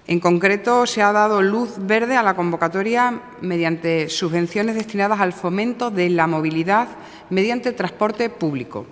En concreto, se ha dado luz verde a la convocatoria mediante subvenciones destinadas al fomento de la movilidad mediante transporte público.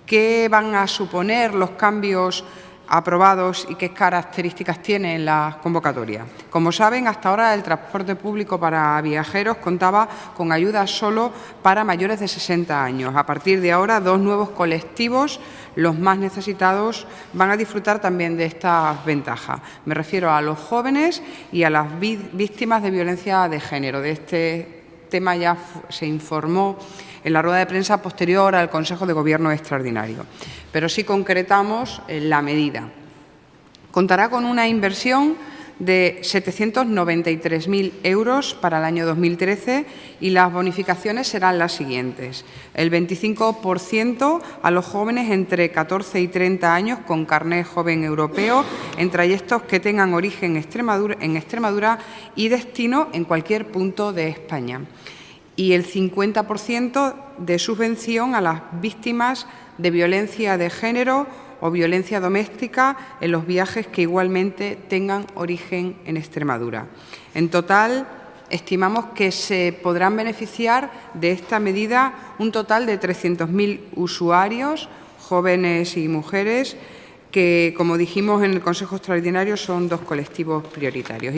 ¿Qué van a suponer los cambios aprobados y qué características tiene la convocatoria? Como saben, hasta ahora el transporte público para viajeros contaba con ayudas solo para mayores de 60 años. A partir de ahora, 2 nuevos colectivos, los más necesitados, van a disfrutar también de estas ventajas. Me refiero a los jóvenes y a las víctimas de violencia de género. De este tema ya se informó en la rueda de prensa posterior al Consejo de Gobierno extraordinario. Pero sí concretamos la medida. Contará con una inversión de 793.000 euros para el año 2013 y las bonificaciones serán las siguientes. El 25% a los jóvenes entre 14 y 30 años con carnet joven europeo en trayectos que tengan origen en Extremadura y destino en cualquier punto de España. Y el 50% de subvención a las víctimas de violencia de género o violencia doméstica en los viajes que igualmente tengan origen en Extremadura. En total, estimamos que se podrán beneficiar de esta medida un total de 300.000 usuarios, jóvenes y mujeres, que, como dijimos en el Consejo Extraordinario, son 2 colectivos prioritarios.